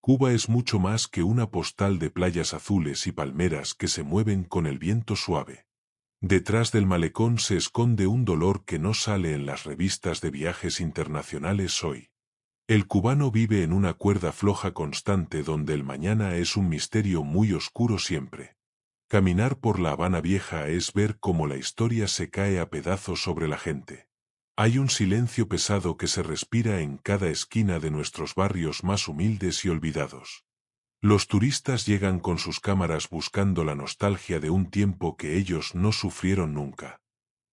Cuba es mucho más que una postal de playas azules y palmeras que se mueven con el viento suave. Detrás del malecón se esconde un dolor que no sale en las revistas de viajes internacionales hoy. El cubano vive en una cuerda floja constante donde el mañana es un misterio muy oscuro siempre. Caminar por La Habana Vieja es ver cómo la historia se cae a pedazos sobre la gente. Hay un silencio pesado que se respira en cada esquina de nuestros barrios más humildes y olvidados. Los turistas llegan con sus cámaras buscando la nostalgia de un tiempo que ellos no sufrieron nunca.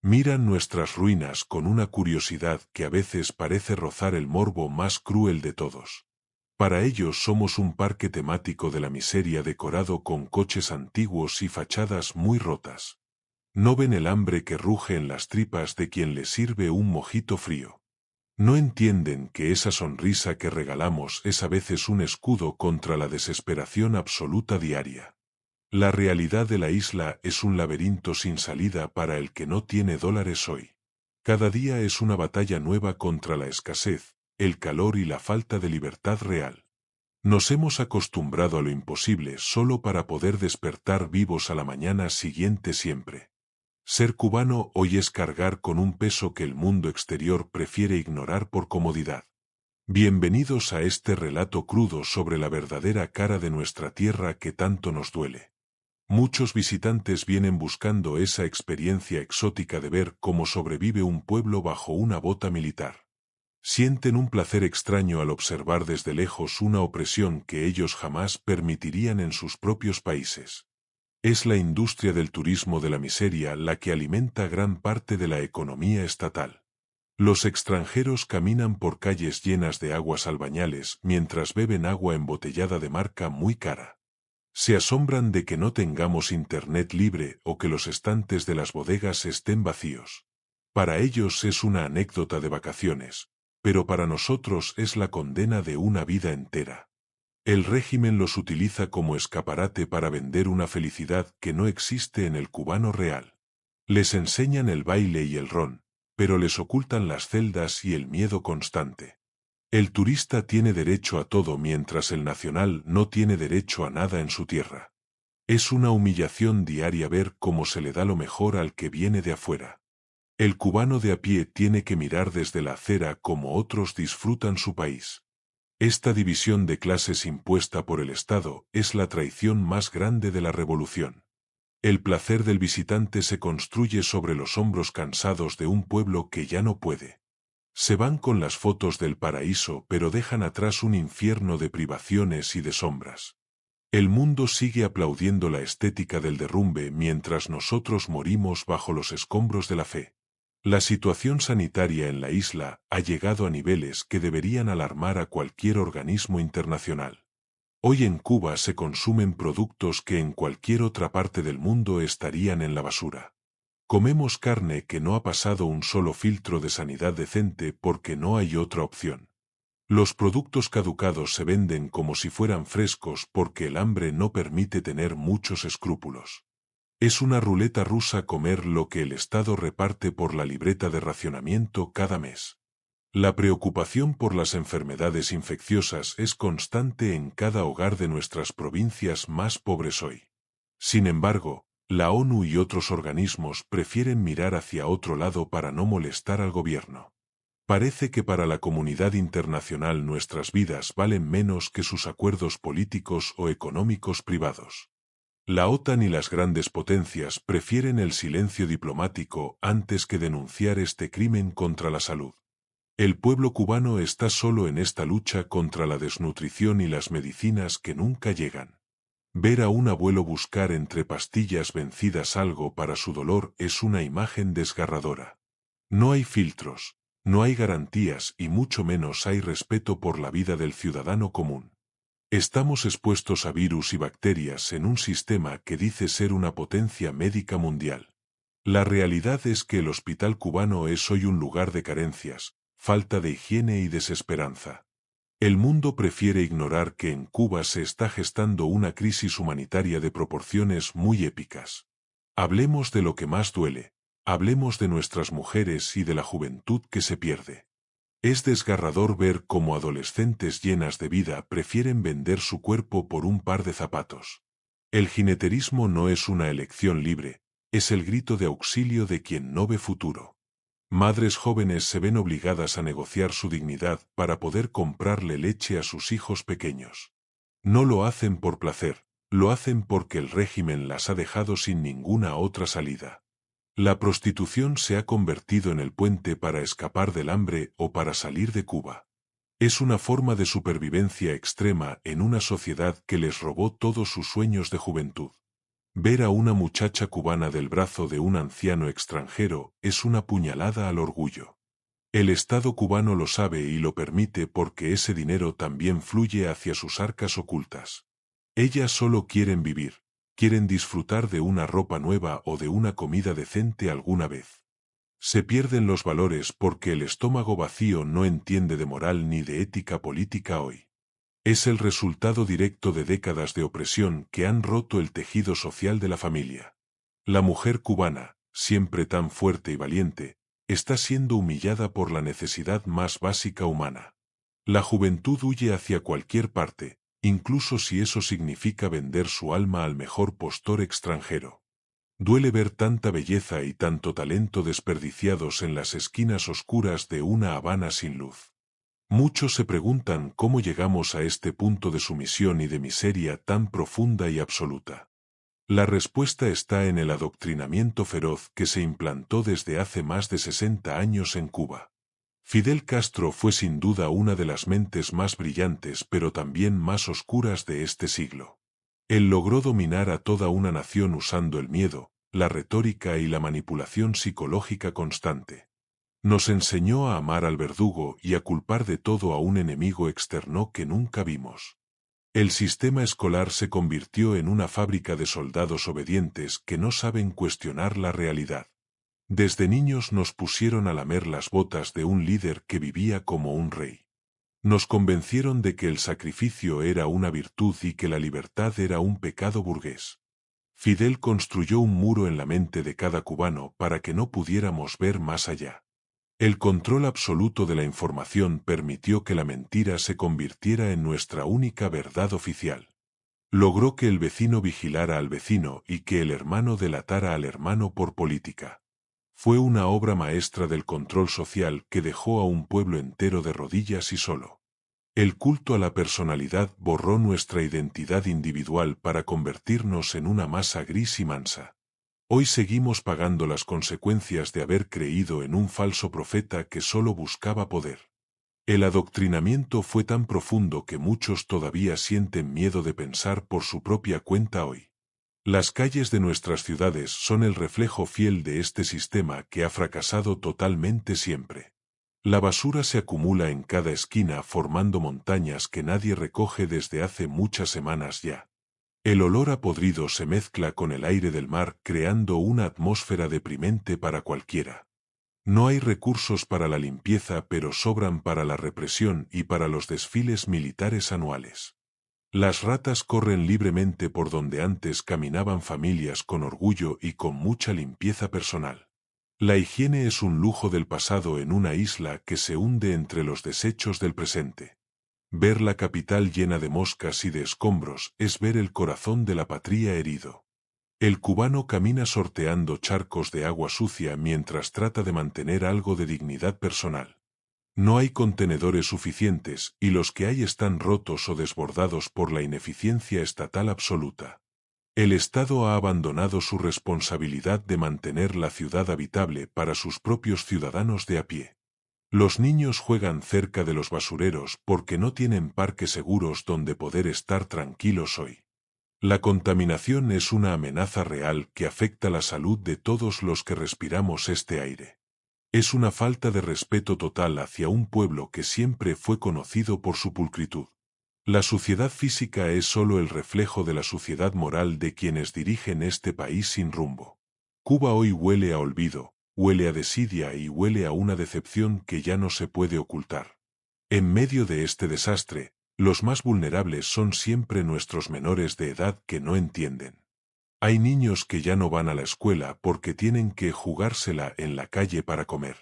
Miran nuestras ruinas con una curiosidad que a veces parece rozar el morbo más cruel de todos. Para ellos somos un parque temático de la miseria decorado con coches antiguos y fachadas muy rotas. No ven el hambre que ruge en las tripas de quien les sirve un mojito frío. No entienden que esa sonrisa que regalamos es a veces un escudo contra la desesperación absoluta diaria. La realidad de la isla es un laberinto sin salida para el que no tiene dólares hoy. Cada día es una batalla nueva contra la escasez, el calor y la falta de libertad real. Nos hemos acostumbrado a lo imposible solo para poder despertar vivos a la mañana siguiente siempre. Ser cubano hoy es cargar con un peso que el mundo exterior prefiere ignorar por comodidad. Bienvenidos a este relato crudo sobre la verdadera cara de nuestra tierra que tanto nos duele. Muchos visitantes vienen buscando esa experiencia exótica de ver cómo sobrevive un pueblo bajo una bota militar. Sienten un placer extraño al observar desde lejos una opresión que ellos jamás permitirían en sus propios países. Es la industria del turismo de la miseria la que alimenta gran parte de la economía estatal. Los extranjeros caminan por calles llenas de aguas albañales mientras beben agua embotellada de marca muy cara. Se asombran de que no tengamos internet libre o que los estantes de las bodegas estén vacíos. Para ellos es una anécdota de vacaciones, pero para nosotros es la condena de una vida entera. El régimen los utiliza como escaparate para vender una felicidad que no existe en el cubano real. Les enseñan el baile y el ron, pero les ocultan las celdas y el miedo constante. El turista tiene derecho a todo mientras el nacional no tiene derecho a nada en su tierra. Es una humillación diaria ver cómo se le da lo mejor al que viene de afuera. El cubano de a pie tiene que mirar desde la acera como otros disfrutan su país. Esta división de clases impuesta por el Estado es la traición más grande de la revolución. El placer del visitante se construye sobre los hombros cansados de un pueblo que ya no puede. Se van con las fotos del paraíso pero dejan atrás un infierno de privaciones y de sombras. El mundo sigue aplaudiendo la estética del derrumbe mientras nosotros morimos bajo los escombros de la fe. La situación sanitaria en la isla ha llegado a niveles que deberían alarmar a cualquier organismo internacional. Hoy en Cuba se consumen productos que en cualquier otra parte del mundo estarían en la basura. Comemos carne que no ha pasado un solo filtro de sanidad decente porque no hay otra opción. Los productos caducados se venden como si fueran frescos porque el hambre no permite tener muchos escrúpulos. Es una ruleta rusa comer lo que el Estado reparte por la libreta de racionamiento cada mes. La preocupación por las enfermedades infecciosas es constante en cada hogar de nuestras provincias más pobres hoy. Sin embargo, la ONU y otros organismos prefieren mirar hacia otro lado para no molestar al gobierno. Parece que para la comunidad internacional nuestras vidas valen menos que sus acuerdos políticos o económicos privados. La OTAN y las grandes potencias prefieren el silencio diplomático antes que denunciar este crimen contra la salud. El pueblo cubano está solo en esta lucha contra la desnutrición y las medicinas que nunca llegan. Ver a un abuelo buscar entre pastillas vencidas algo para su dolor es una imagen desgarradora. No hay filtros, no hay garantías y mucho menos hay respeto por la vida del ciudadano común. Estamos expuestos a virus y bacterias en un sistema que dice ser una potencia médica mundial. La realidad es que el hospital cubano es hoy un lugar de carencias, falta de higiene y desesperanza. El mundo prefiere ignorar que en Cuba se está gestando una crisis humanitaria de proporciones muy épicas. Hablemos de lo que más duele, hablemos de nuestras mujeres y de la juventud que se pierde. Es desgarrador ver cómo adolescentes llenas de vida prefieren vender su cuerpo por un par de zapatos. El jineterismo no es una elección libre, es el grito de auxilio de quien no ve futuro. Madres jóvenes se ven obligadas a negociar su dignidad para poder comprarle leche a sus hijos pequeños. No lo hacen por placer, lo hacen porque el régimen las ha dejado sin ninguna otra salida. La prostitución se ha convertido en el puente para escapar del hambre o para salir de Cuba. Es una forma de supervivencia extrema en una sociedad que les robó todos sus sueños de juventud. Ver a una muchacha cubana del brazo de un anciano extranjero es una puñalada al orgullo. El Estado cubano lo sabe y lo permite porque ese dinero también fluye hacia sus arcas ocultas. Ellas solo quieren vivir, quieren disfrutar de una ropa nueva o de una comida decente alguna vez. Se pierden los valores porque el estómago vacío no entiende de moral ni de ética política hoy. Es el resultado directo de décadas de opresión que han roto el tejido social de la familia. La mujer cubana, siempre tan fuerte y valiente, está siendo humillada por la necesidad más básica humana. La juventud huye hacia cualquier parte, incluso si eso significa vender su alma al mejor postor extranjero. Duele ver tanta belleza y tanto talento desperdiciados en las esquinas oscuras de una Habana sin luz. Muchos se preguntan cómo llegamos a este punto de sumisión y de miseria tan profunda y absoluta. La respuesta está en el adoctrinamiento feroz que se implantó desde hace más de 60 años en Cuba. Fidel Castro fue sin duda una de las mentes más brillantes pero también más oscuras de este siglo. Él logró dominar a toda una nación usando el miedo, la retórica y la manipulación psicológica constante. Nos enseñó a amar al verdugo y a culpar de todo a un enemigo externo que nunca vimos. El sistema escolar se convirtió en una fábrica de soldados obedientes que no saben cuestionar la realidad. Desde niños nos pusieron a lamer las botas de un líder que vivía como un rey. Nos convencieron de que el sacrificio era una virtud y que la libertad era un pecado burgués. Fidel construyó un muro en la mente de cada cubano para que no pudiéramos ver más allá. El control absoluto de la información permitió que la mentira se convirtiera en nuestra única verdad oficial. Logró que el vecino vigilara al vecino y que el hermano delatara al hermano por política. Fue una obra maestra del control social que dejó a un pueblo entero de rodillas y solo. El culto a la personalidad borró nuestra identidad individual para convertirnos en una masa gris y mansa. Hoy seguimos pagando las consecuencias de haber creído en un falso profeta que solo buscaba poder. El adoctrinamiento fue tan profundo que muchos todavía sienten miedo de pensar por su propia cuenta hoy. Las calles de nuestras ciudades son el reflejo fiel de este sistema que ha fracasado totalmente siempre. La basura se acumula en cada esquina formando montañas que nadie recoge desde hace muchas semanas ya. El olor a podrido se mezcla con el aire del mar creando una atmósfera deprimente para cualquiera. No hay recursos para la limpieza pero sobran para la represión y para los desfiles militares anuales. Las ratas corren libremente por donde antes caminaban familias con orgullo y con mucha limpieza personal. La higiene es un lujo del pasado en una isla que se hunde entre los desechos del presente. Ver la capital llena de moscas y de escombros es ver el corazón de la patria herido. El cubano camina sorteando charcos de agua sucia mientras trata de mantener algo de dignidad personal. No hay contenedores suficientes y los que hay están rotos o desbordados por la ineficiencia estatal absoluta. El Estado ha abandonado su responsabilidad de mantener la ciudad habitable para sus propios ciudadanos de a pie. Los niños juegan cerca de los basureros porque no tienen parques seguros donde poder estar tranquilos hoy. La contaminación es una amenaza real que afecta la salud de todos los que respiramos este aire. Es una falta de respeto total hacia un pueblo que siempre fue conocido por su pulcritud. La suciedad física es solo el reflejo de la suciedad moral de quienes dirigen este país sin rumbo. Cuba hoy huele a olvido, huele a desidia y huele a una decepción que ya no se puede ocultar. En medio de este desastre, los más vulnerables son siempre nuestros menores de edad que no entienden. Hay niños que ya no van a la escuela porque tienen que jugársela en la calle para comer.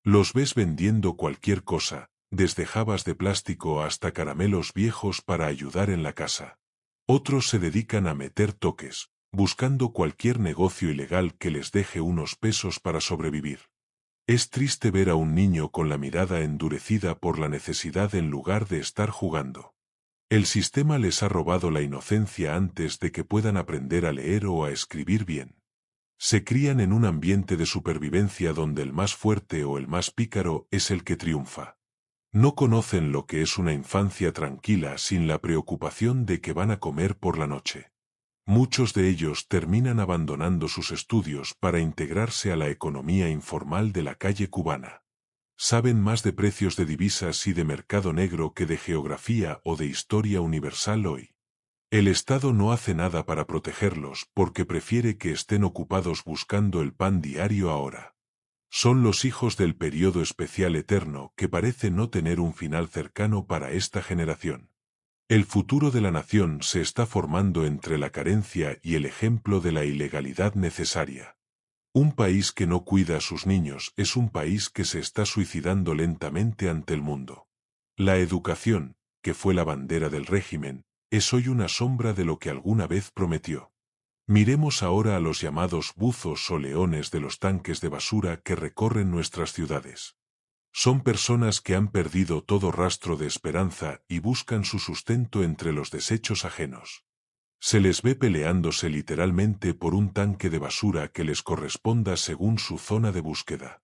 Los ves vendiendo cualquier cosa, desde jabas de plástico hasta caramelos viejos para ayudar en la casa. Otros se dedican a meter toques, buscando cualquier negocio ilegal que les deje unos pesos para sobrevivir. Es triste ver a un niño con la mirada endurecida por la necesidad en lugar de estar jugando. El sistema les ha robado la inocencia antes de que puedan aprender a leer o a escribir bien. Se crían en un ambiente de supervivencia donde el más fuerte o el más pícaro es el que triunfa. No conocen lo que es una infancia tranquila sin la preocupación de que van a comer por la noche. Muchos de ellos terminan abandonando sus estudios para integrarse a la economía informal de la calle cubana. Saben más de precios de divisas y de mercado negro que de geografía o de historia universal hoy. El Estado no hace nada para protegerlos porque prefiere que estén ocupados buscando el pan diario ahora. Son los hijos del periodo especial eterno que parece no tener un final cercano para esta generación. El futuro de la nación se está formando entre la carencia y el ejemplo de la ilegalidad necesaria. Un país que no cuida a sus niños es un país que se está suicidando lentamente ante el mundo. La educación, que fue la bandera del régimen, es hoy una sombra de lo que alguna vez prometió. Miremos ahora a los llamados buzos o leones de los tanques de basura que recorren nuestras ciudades. Son personas que han perdido todo rastro de esperanza y buscan su sustento entre los desechos ajenos. Se les ve peleándose literalmente por un tanque de basura que les corresponda según su zona de búsqueda.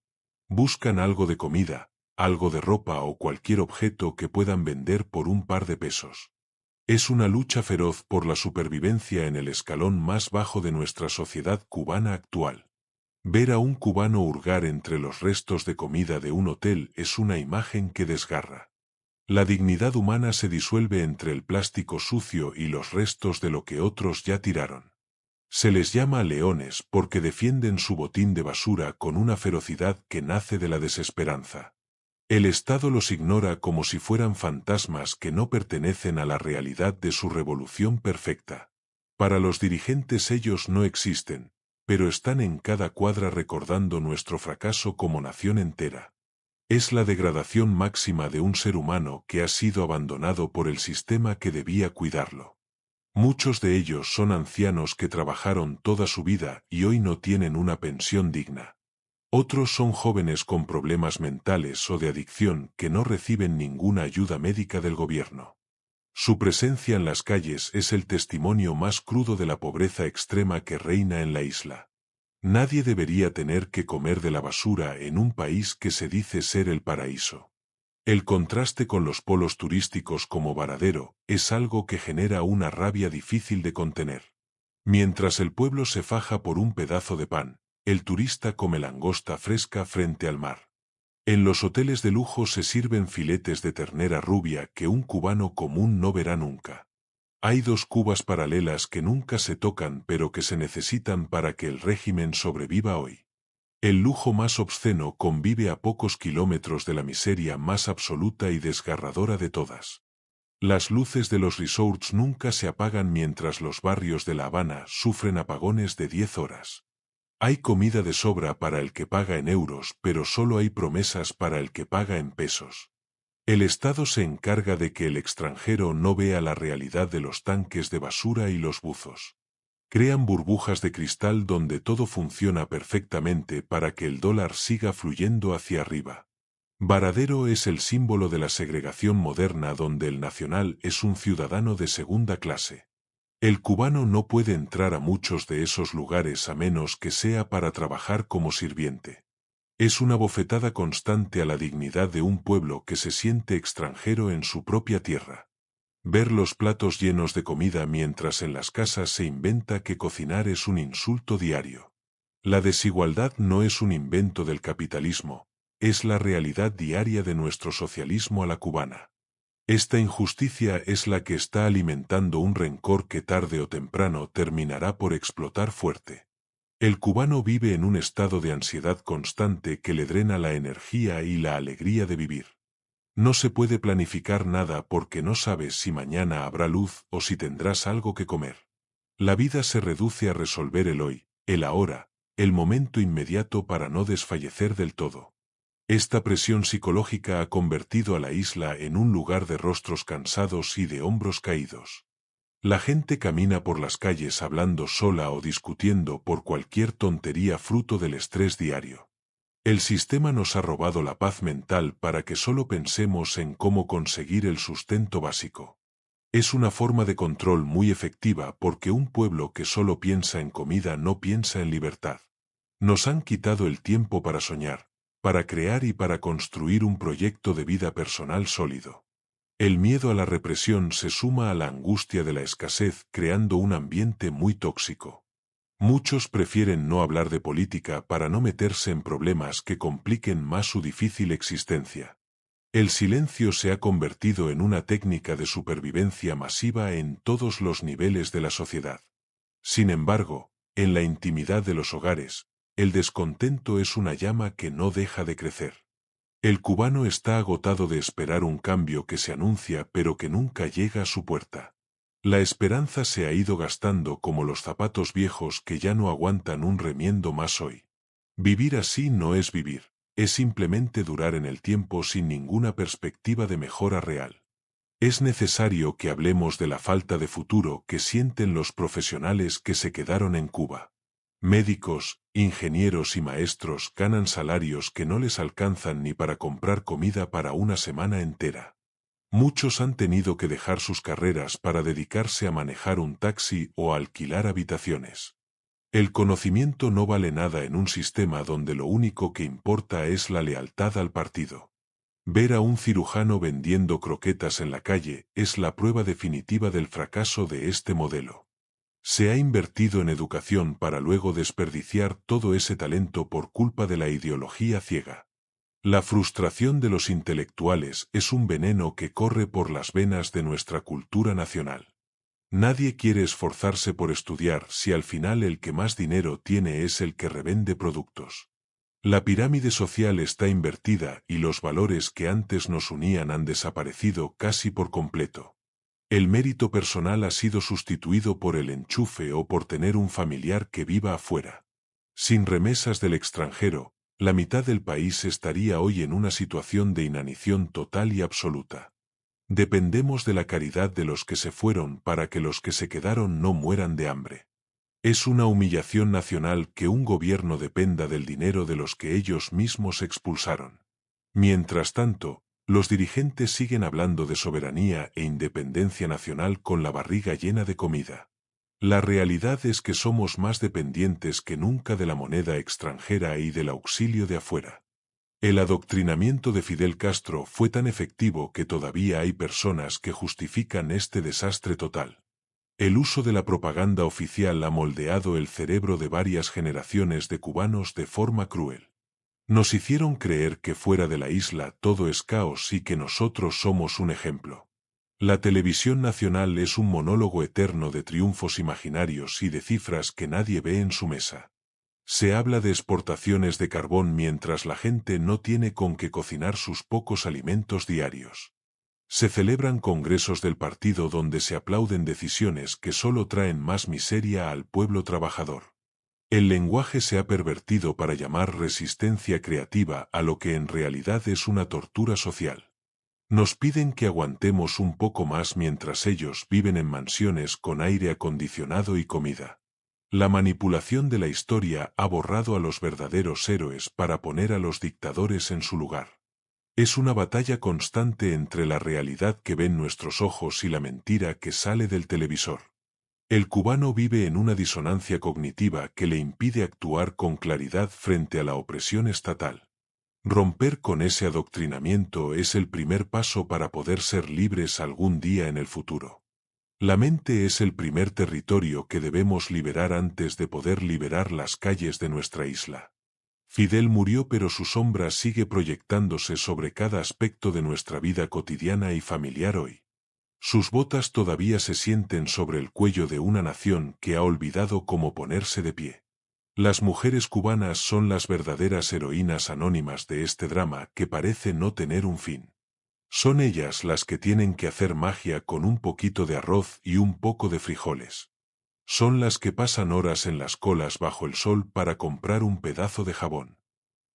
Buscan algo de comida, algo de ropa o cualquier objeto que puedan vender por un par de pesos. Es una lucha feroz por la supervivencia en el escalón más bajo de nuestra sociedad cubana actual. Ver a un cubano hurgar entre los restos de comida de un hotel es una imagen que desgarra. La dignidad humana se disuelve entre el plástico sucio y los restos de lo que otros ya tiraron. Se les llama leones porque defienden su botín de basura con una ferocidad que nace de la desesperanza. El Estado los ignora como si fueran fantasmas que no pertenecen a la realidad de su revolución perfecta. Para los dirigentes ellos no existen, pero están en cada cuadra recordando nuestro fracaso como nación entera. Es la degradación máxima de un ser humano que ha sido abandonado por el sistema que debía cuidarlo. Muchos de ellos son ancianos que trabajaron toda su vida y hoy no tienen una pensión digna. Otros son jóvenes con problemas mentales o de adicción que no reciben ninguna ayuda médica del gobierno. Su presencia en las calles es el testimonio más crudo de la pobreza extrema que reina en la isla. Nadie debería tener que comer de la basura en un país que se dice ser el paraíso. El contraste con los polos turísticos como Varadero es algo que genera una rabia difícil de contener. Mientras el pueblo se faja por un pedazo de pan, el turista come langosta fresca frente al mar. En los hoteles de lujo se sirven filetes de ternera rubia que un cubano común no verá nunca. Hay dos Cubas paralelas que nunca se tocan pero que se necesitan para que el régimen sobreviva hoy. El lujo más obsceno convive a pocos kilómetros de la miseria más absoluta y desgarradora de todas. Las luces de los resorts nunca se apagan mientras los barrios de La Habana sufren apagones de 10 horas. Hay comida de sobra para el que paga en euros, pero solo hay promesas para el que paga en pesos. El Estado se encarga de que el extranjero no vea la realidad de los tanques de basura y los buzos. Crean burbujas de cristal donde todo funciona perfectamente para que el dólar siga fluyendo hacia arriba. Varadero es el símbolo de la segregación moderna donde el nacional es un ciudadano de segunda clase. El cubano no puede entrar a muchos de esos lugares a menos que sea para trabajar como sirviente. Es una bofetada constante a la dignidad de un pueblo que se siente extranjero en su propia tierra. Ver los platos llenos de comida mientras en las casas se inventa que cocinar es un insulto diario. La desigualdad no es un invento del capitalismo, es la realidad diaria de nuestro socialismo a la cubana. Esta injusticia es la que está alimentando un rencor que tarde o temprano terminará por explotar fuerte. El cubano vive en un estado de ansiedad constante que le drena la energía y la alegría de vivir. No se puede planificar nada porque no sabes si mañana habrá luz o si tendrás algo que comer. La vida se reduce a resolver el hoy, el ahora, el momento inmediato para no desfallecer del todo. Esta presión psicológica ha convertido a la isla en un lugar de rostros cansados y de hombros caídos. La gente camina por las calles hablando sola o discutiendo por cualquier tontería fruto del estrés diario. El sistema nos ha robado la paz mental para que solo pensemos en cómo conseguir el sustento básico. Es una forma de control muy efectiva porque un pueblo que solo piensa en comida no piensa en libertad. Nos han quitado el tiempo para soñar, para crear y para construir un proyecto de vida personal sólido. El miedo a la represión se suma a la angustia de la escasez, creando un ambiente muy tóxico. Muchos prefieren no hablar de política para no meterse en problemas que compliquen más su difícil existencia. El silencio se ha convertido en una técnica de supervivencia masiva en todos los niveles de la sociedad. Sin embargo, en la intimidad de los hogares, el descontento es una llama que no deja de crecer. El cubano está agotado de esperar un cambio que se anuncia pero que nunca llega a su puerta. La esperanza se ha ido gastando como los zapatos viejos que ya no aguantan un remiendo más hoy. Vivir así no es vivir, es simplemente durar en el tiempo sin ninguna perspectiva de mejora real. Es necesario que hablemos de la falta de futuro que sienten los profesionales que se quedaron en Cuba. Médicos, ingenieros y maestros ganan salarios que no les alcanzan ni para comprar comida para una semana entera. Muchos han tenido que dejar sus carreras para dedicarse a manejar un taxi o a alquilar habitaciones. El conocimiento no vale nada en un sistema donde lo único que importa es la lealtad al partido. Ver a un cirujano vendiendo croquetas en la calle es la prueba definitiva del fracaso de este modelo. Se ha invertido en educación para luego desperdiciar todo ese talento por culpa de la ideología ciega. La frustración de los intelectuales es un veneno que corre por las venas de nuestra cultura nacional. Nadie quiere esforzarse por estudiar si al final el que más dinero tiene es el que revende productos. La pirámide social está invertida y los valores que antes nos unían han desaparecido casi por completo. El mérito personal ha sido sustituido por el enchufe o por tener un familiar que viva afuera. Sin remesas del extranjero, la mitad del país estaría hoy en una situación de inanición total y absoluta. Dependemos de la caridad de los que se fueron para que los que se quedaron no mueran de hambre. Es una humillación nacional que un gobierno dependa del dinero de los que ellos mismos expulsaron. Mientras tanto, los dirigentes siguen hablando de soberanía e independencia nacional con la barriga llena de comida. La realidad es que somos más dependientes que nunca de la moneda extranjera y del auxilio de afuera. El adoctrinamiento de Fidel Castro fue tan efectivo que todavía hay personas que justifican este desastre total. El uso de la propaganda oficial ha moldeado el cerebro de varias generaciones de cubanos de forma cruel. Nos hicieron creer que fuera de la isla todo es caos y que nosotros somos un ejemplo. La televisión nacional es un monólogo eterno de triunfos imaginarios y de cifras que nadie ve en su mesa. Se habla de exportaciones de carbón mientras la gente no tiene con qué cocinar sus pocos alimentos diarios. Se celebran congresos del partido donde se aplauden decisiones que solo traen más miseria al pueblo trabajador. El lenguaje se ha pervertido para llamar resistencia creativa a lo que en realidad es una tortura social. Nos piden que aguantemos un poco más mientras ellos viven en mansiones con aire acondicionado y comida. La manipulación de la historia ha borrado a los verdaderos héroes para poner a los dictadores en su lugar. Es una batalla constante entre la realidad que ven nuestros ojos y la mentira que sale del televisor. El cubano vive en una disonancia cognitiva que le impide actuar con claridad frente a la opresión estatal. Romper con ese adoctrinamiento es el primer paso para poder ser libres algún día en el futuro. La mente es el primer territorio que debemos liberar antes de poder liberar las calles de nuestra isla. Fidel murió pero su sombra sigue proyectándose sobre cada aspecto de nuestra vida cotidiana y familiar hoy. Sus botas todavía se sienten sobre el cuello de una nación que ha olvidado cómo ponerse de pie. Las mujeres cubanas son las verdaderas heroínas anónimas de este drama que parece no tener un fin. Son ellas las que tienen que hacer magia con un poquito de arroz y un poco de frijoles. Son las que pasan horas en las colas bajo el sol para comprar un pedazo de jabón.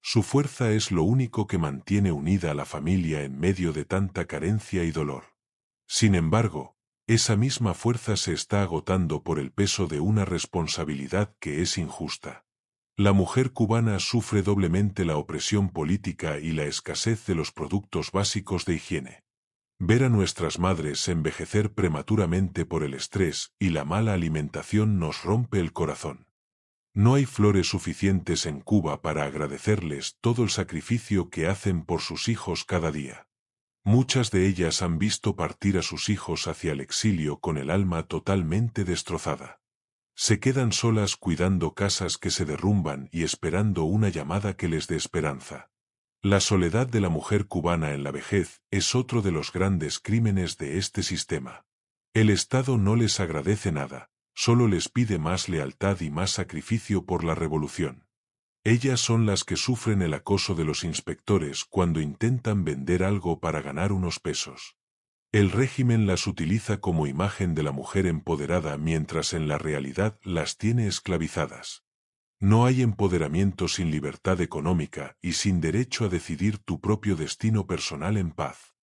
Su fuerza es lo único que mantiene unida a la familia en medio de tanta carencia y dolor. Sin embargo, esa misma fuerza se está agotando por el peso de una responsabilidad que es injusta. La mujer cubana sufre doblemente la opresión política y la escasez de los productos básicos de higiene. Ver a nuestras madres envejecer prematuramente por el estrés y la mala alimentación nos rompe el corazón. No hay flores suficientes en Cuba para agradecerles todo el sacrificio que hacen por sus hijos cada día. Muchas de ellas han visto partir a sus hijos hacia el exilio con el alma totalmente destrozada. Se quedan solas cuidando casas que se derrumban y esperando una llamada que les dé esperanza. La soledad de la mujer cubana en la vejez es otro de los grandes crímenes de este sistema. El Estado no les agradece nada, solo les pide más lealtad y más sacrificio por la revolución. Ellas son las que sufren el acoso de los inspectores cuando intentan vender algo para ganar unos pesos. El régimen las utiliza como imagen de la mujer empoderada mientras en la realidad las tiene esclavizadas. No hay empoderamiento sin libertad económica y sin derecho a decidir tu propio destino personal en paz.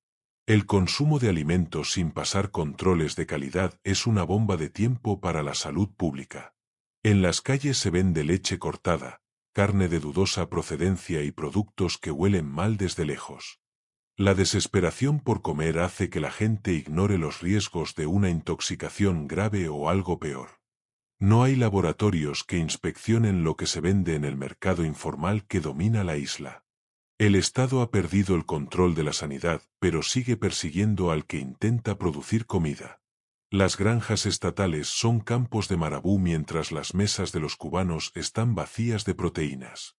El consumo de alimentos sin pasar controles de calidad es una bomba de tiempo para la salud pública. En las calles se vende leche cortada, carne de dudosa procedencia y productos que huelen mal desde lejos. La desesperación por comer hace que la gente ignore los riesgos de una intoxicación grave o algo peor. No hay laboratorios que inspeccionen lo que se vende en el mercado informal que domina la isla. El Estado ha perdido el control de la sanidad, pero sigue persiguiendo al que intenta producir comida. Las granjas estatales son campos de marabú mientras las mesas de los cubanos están vacías de proteínas.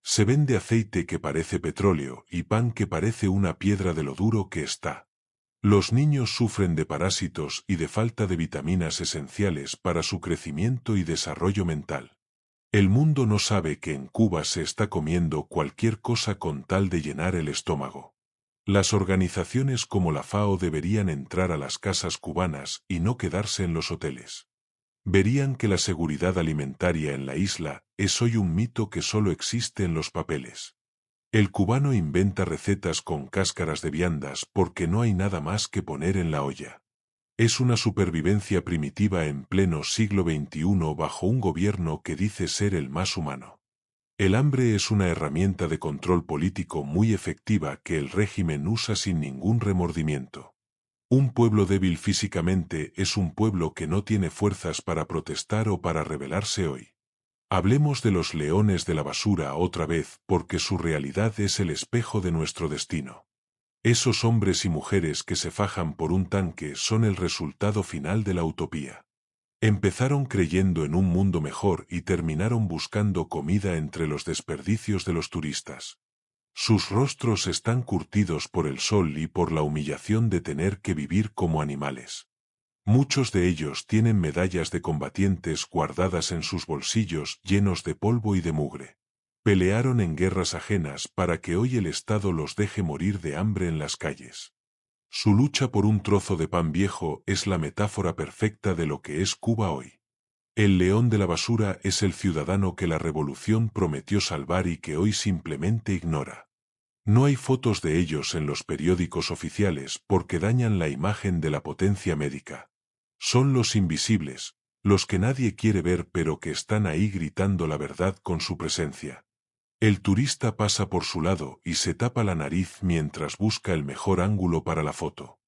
Se vende aceite que parece petróleo y pan que parece una piedra de lo duro que está. Los niños sufren de parásitos y de falta de vitaminas esenciales para su crecimiento y desarrollo mental. El mundo no sabe que en Cuba se está comiendo cualquier cosa con tal de llenar el estómago. Las organizaciones como la FAO deberían entrar a las casas cubanas y no quedarse en los hoteles. Verían que la seguridad alimentaria en la isla es hoy un mito que solo existe en los papeles. El cubano inventa recetas con cáscaras de viandas porque no hay nada más que poner en la olla. Es una supervivencia primitiva en pleno siglo XXI bajo un gobierno que dice ser el más humano. El hambre es una herramienta de control político muy efectiva que el régimen usa sin ningún remordimiento. Un pueblo débil físicamente es un pueblo que no tiene fuerzas para protestar o para rebelarse hoy. Hablemos de los leones de la basura otra vez porque su realidad es el espejo de nuestro destino. Esos hombres y mujeres que se fajan por un tanque son el resultado final de la utopía. Empezaron creyendo en un mundo mejor y terminaron buscando comida entre los desperdicios de los turistas. Sus rostros están curtidos por el sol y por la humillación de tener que vivir como animales. Muchos de ellos tienen medallas de combatientes guardadas en sus bolsillos llenos de polvo y de mugre. Pelearon en guerras ajenas para que hoy el Estado los deje morir de hambre en las calles. Su lucha por un trozo de pan viejo es la metáfora perfecta de lo que es Cuba hoy. El león de la basura es el ciudadano que la revolución prometió salvar y que hoy simplemente ignora. No hay fotos de ellos en los periódicos oficiales porque dañan la imagen de la potencia médica. Son los invisibles, los que nadie quiere ver pero que están ahí gritando la verdad con su presencia. El turista pasa por su lado y se tapa la nariz mientras busca el mejor ángulo para la foto.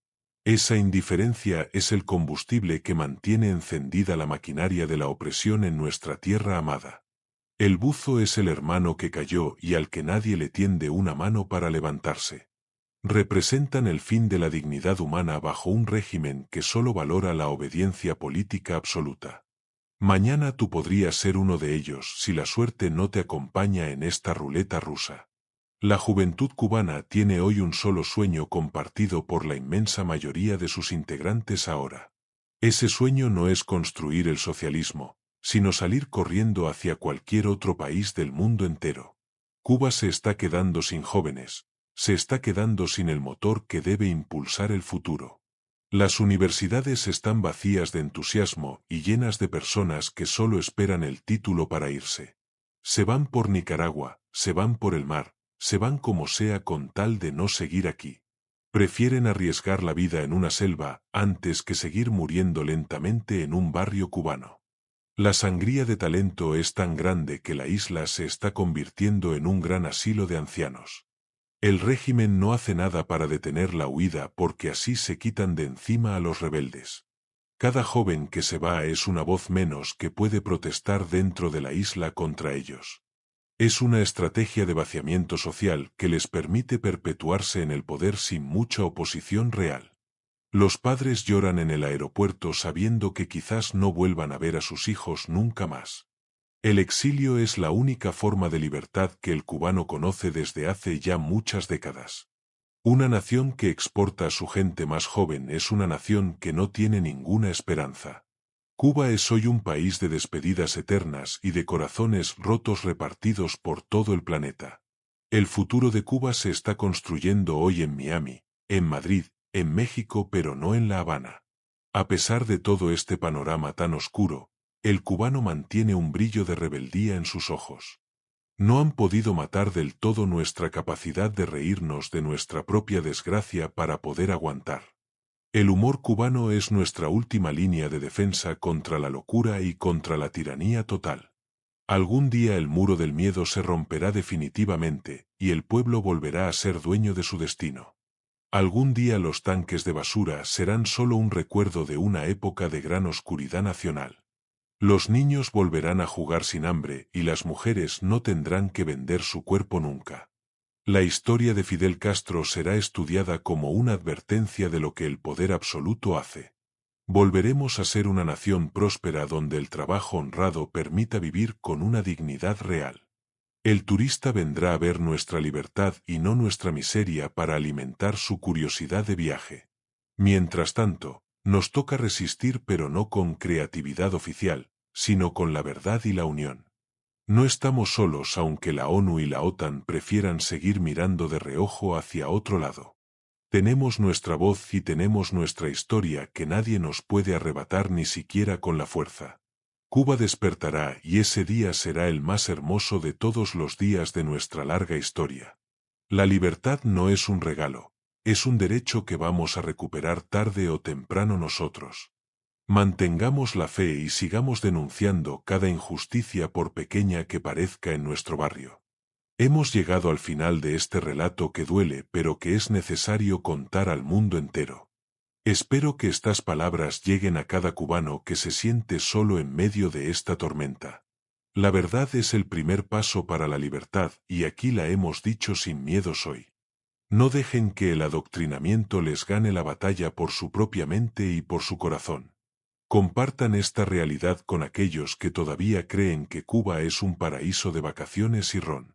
Esa indiferencia es el combustible que mantiene encendida la maquinaria de la opresión en nuestra tierra amada. El buzo es el hermano que cayó y al que nadie le tiende una mano para levantarse. Representan el fin de la dignidad humana bajo un régimen que solo valora la obediencia política absoluta. Mañana tú podrías ser uno de ellos si la suerte no te acompaña en esta ruleta rusa. La juventud cubana tiene hoy un solo sueño compartido por la inmensa mayoría de sus integrantes ahora. Ese sueño no es construir el socialismo, sino salir corriendo hacia cualquier otro país del mundo entero. Cuba se está quedando sin jóvenes, se está quedando sin el motor que debe impulsar el futuro. Las universidades están vacías de entusiasmo y llenas de personas que solo esperan el título para irse. Se van por Nicaragua, se van por el mar, se van como sea con tal de no seguir aquí. Prefieren arriesgar la vida en una selva antes que seguir muriendo lentamente en un barrio cubano. La sangría de talento es tan grande que la isla se está convirtiendo en un gran asilo de ancianos. El régimen no hace nada para detener la huida porque así se quitan de encima a los rebeldes. Cada joven que se va es una voz menos que puede protestar dentro de la isla contra ellos. Es una estrategia de vaciamiento social que les permite perpetuarse en el poder sin mucha oposición real. Los padres lloran en el aeropuerto sabiendo que quizás no vuelvan a ver a sus hijos nunca más. El exilio es la única forma de libertad que el cubano conoce desde hace ya muchas décadas. Una nación que exporta a su gente más joven es una nación que no tiene ninguna esperanza. Cuba es hoy un país de despedidas eternas y de corazones rotos repartidos por todo el planeta. El futuro de Cuba se está construyendo hoy en Miami, en Madrid, en México, pero no en La Habana. A pesar de todo este panorama tan oscuro, el cubano mantiene un brillo de rebeldía en sus ojos. No han podido matar del todo nuestra capacidad de reírnos de nuestra propia desgracia para poder aguantar. El humor cubano es nuestra última línea de defensa contra la locura y contra la tiranía total. Algún día el muro del miedo se romperá definitivamente y el pueblo volverá a ser dueño de su destino. Algún día los tanques de basura serán solo un recuerdo de una época de gran oscuridad nacional. Los niños volverán a jugar sin hambre y las mujeres no tendrán que vender su cuerpo nunca. La historia de Fidel Castro será estudiada como una advertencia de lo que el poder absoluto hace. Volveremos a ser una nación próspera donde el trabajo honrado permita vivir con una dignidad real. El turista vendrá a ver nuestra libertad y no nuestra miseria para alimentar su curiosidad de viaje. Mientras tanto, nos toca resistir pero no con creatividad oficial, sino con la verdad y la unión. No estamos solos aunque la ONU y la OTAN prefieran seguir mirando de reojo hacia otro lado. Tenemos nuestra voz y tenemos nuestra historia que nadie nos puede arrebatar ni siquiera con la fuerza. Cuba despertará y ese día será el más hermoso de todos los días de nuestra larga historia. La libertad no es un regalo, es un derecho que vamos a recuperar tarde o temprano nosotros. Mantengamos la fe y sigamos denunciando cada injusticia por pequeña que parezca en nuestro barrio. Hemos llegado al final de este relato que duele pero que es necesario contar al mundo entero. Espero que estas palabras lleguen a cada cubano que se siente solo en medio de esta tormenta. La verdad es el primer paso para la libertad y aquí la hemos dicho sin miedos hoy. No dejen que el adoctrinamiento les gane la batalla por su propia mente y por su corazón. Compartan esta realidad con aquellos que todavía creen que Cuba es un paraíso de vacaciones y ron.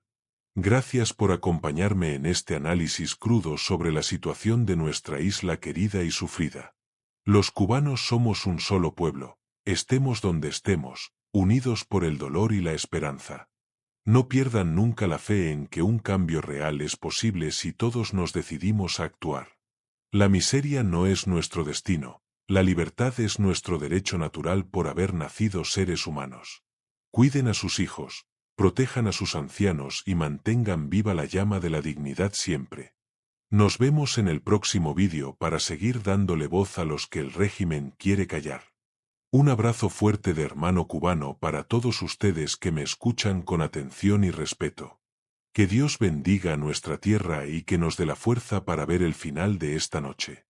Gracias por acompañarme en este análisis crudo sobre la situación de nuestra isla querida y sufrida. Los cubanos somos un solo pueblo, estemos donde estemos, unidos por el dolor y la esperanza. No pierdan nunca la fe en que un cambio real es posible si todos nos decidimos a actuar. La miseria no es nuestro destino, la libertad es nuestro derecho natural por haber nacido seres humanos. Cuiden a sus hijos, protejan a sus ancianos y mantengan viva la llama de la dignidad siempre. Nos vemos en el próximo vídeo para seguir dándole voz a los que el régimen quiere callar. Un abrazo fuerte de hermano cubano para todos ustedes que me escuchan con atención y respeto. Que Dios bendiga nuestra tierra y que nos dé la fuerza para ver el final de esta noche.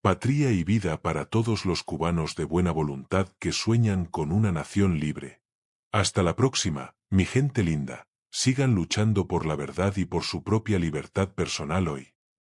Patria y vida para todos los cubanos de buena voluntad que sueñan con una nación libre. Hasta la próxima, mi gente linda. Sigan luchando por la verdad y por su propia libertad personal hoy.